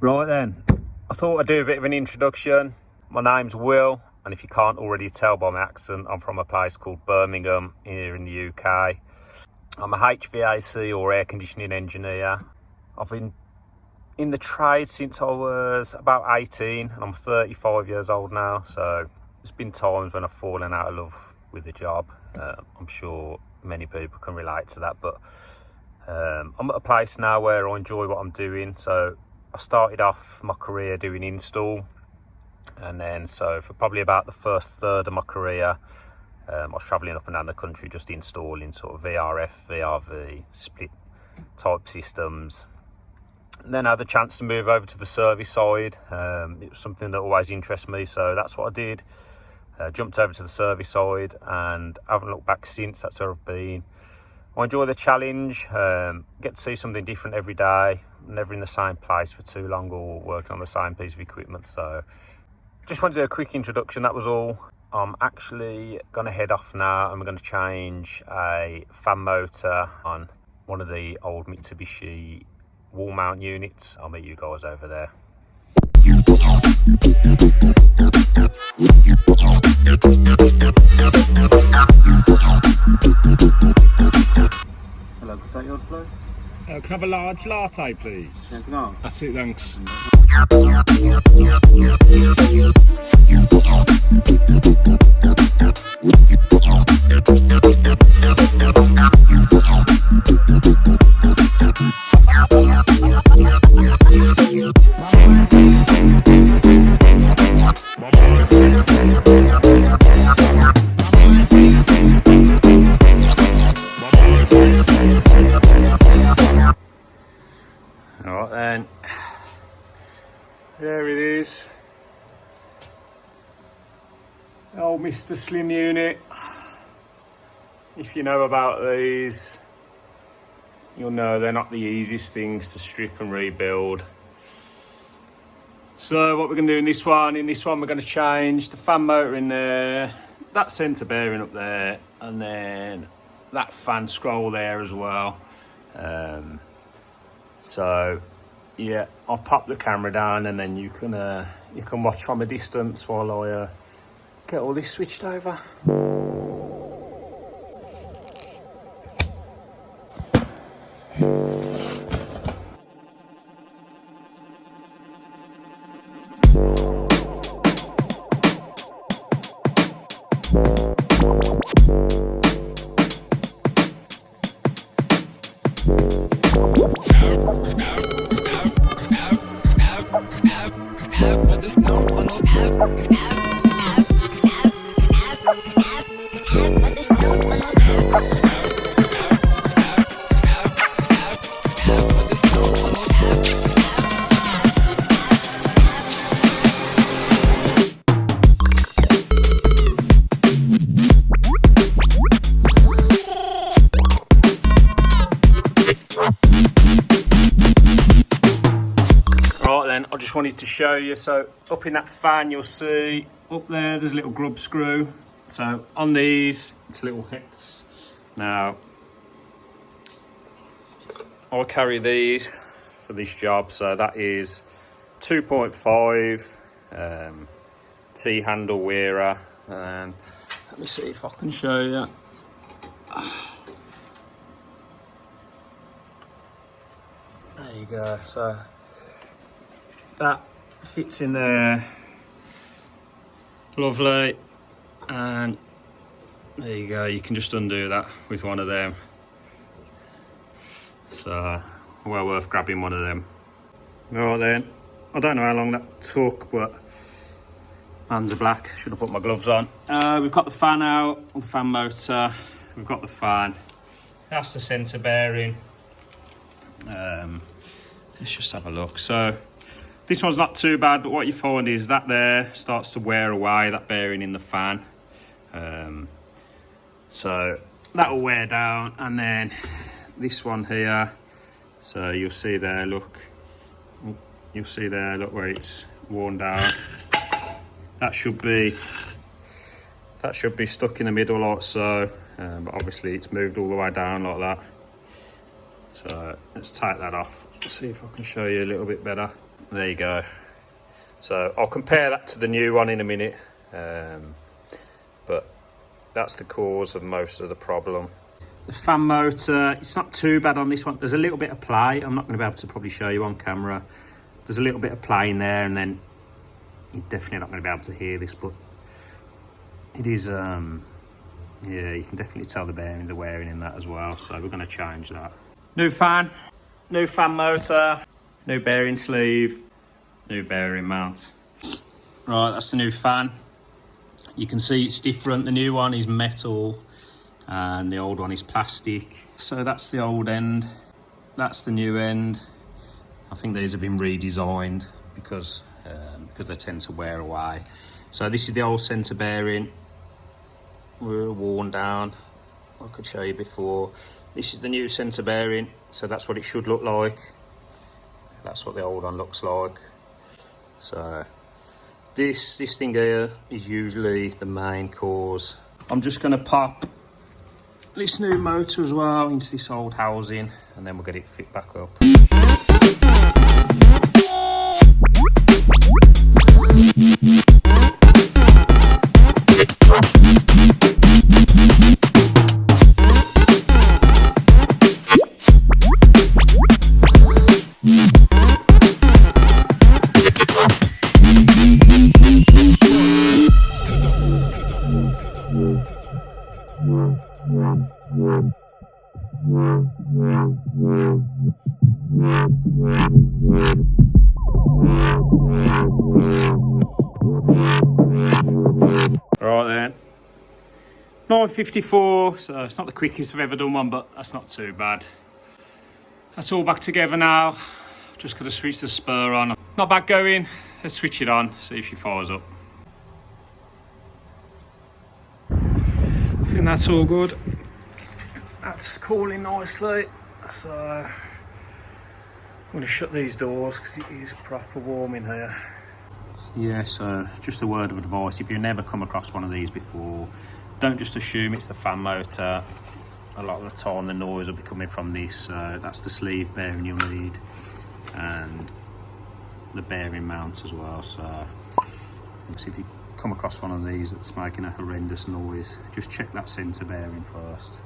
Right then, I thought I'd do a bit of an introduction. My name's Will, and if you can't already tell by my accent, I'm from a place called Birmingham here in the UK. I'm a HVAC or air conditioning engineer. I've been in the trade since I was about 18 and I'm 35 years old now, so there's been times when I've fallen out of love with the job. I'm sure many people can relate to that, but I'm at a place now where I enjoy what I'm doing. So I started off my career doing install, and then so for probably about the first third of my career, I was travelling up and down the country just installing sort of VRF, VRV, split type systems. And then I had the chance to move over to the service side. It was something that always interested me, so that's what I did. Jumped over to the service side and I haven't looked back since. That's where I've been. I enjoy the challenge, get to see something different every day, never in the same place for too long or working on the same piece of equipment. So just wanted to do a quick introduction, that was all. I'm actually going to head off now and we're going to change a fan motor on one of the old Mitsubishi wall mount units. I'll meet you guys over there. Hello, is that yours, please? Can I have a large latte, please? Yeah, can I? That's it, thanks. Alright then, there it is, the old Mr. Slim unit. If you know about these, you'll know they're not the easiest things to strip and rebuild. So what we're going to do in this one we're going to change the fan motor in there, that centre bearing up there, and then that fan scroll there as well. So yeah, I'll pop the camera down and then you can watch from a distance while I get all this switched over. I just wanted to show you, so up in that fan you'll see up there's a little grub screw. So on these it's a little hex. Now I'll carry these for this job, so that is 2.5 T-handle wearer, and let me see if I can show you. There you go, so that fits in there, lovely, and there you go, you can just undo that with one of them, so well worth grabbing one of them. Right then, I don't know how long that took, but hands are black, should have put my gloves on. We've got the fan out, the fan motor, we've got the fan, that's the centre bearing. Let's just have a look. So this one's not too bad, but what you find is that there starts to wear away, that bearing in the fan. So that'll wear down, and then this one here, so you'll see there, look, where it's worn down. That should be stuck in the middle like so, but obviously it's moved all the way down like that. So let's take that off. See if I can show you a little bit better. There you go. So I'll compare that to the new one in a minute, but that's the cause of most of the problem. The fan motor, it's not too bad on this one. There's a little bit of play. I'm not going to be able to probably show you on camera. There's a little bit of play in there, and then you're definitely not going to be able to hear this, but it is, yeah, you can definitely tell the bearings are wearing in that as well. So we're going to change that. New fan motor, new bearing sleeve, new bearing mount. Right, that's the new fan. You can see it's different. The new one is metal and the old one is plastic. So that's the old end, that's the new end. I think these have been redesigned because they tend to wear away. So this is the old centre bearing, we're worn down. I could show you before. This is the new centre bearing, so that's what it should look like. That's what the old one looks like. So this thing here is usually the main cause. I'm just going to pop this new motor as well into this old housing, and then we'll get it fit back up. Right then, 9:54, so it's not the quickest I've ever done one, but that's not too bad. That's all back together now. I've just got to switch the spur on. Not bad going. Let's switch it on, see if she fires up. I think that's all good. That's cooling nicely. So I'm going to shut these doors because it is proper warm in here. Yeah, so just a word of advice, if you've never come across one of these before, don't just assume it's the fan motor. A lot of the time the noise will be coming from this, so that's the sleeve bearing you'll need, and the bearing mount as well. So if you come across one of these that's making a horrendous noise, just check that centre bearing first.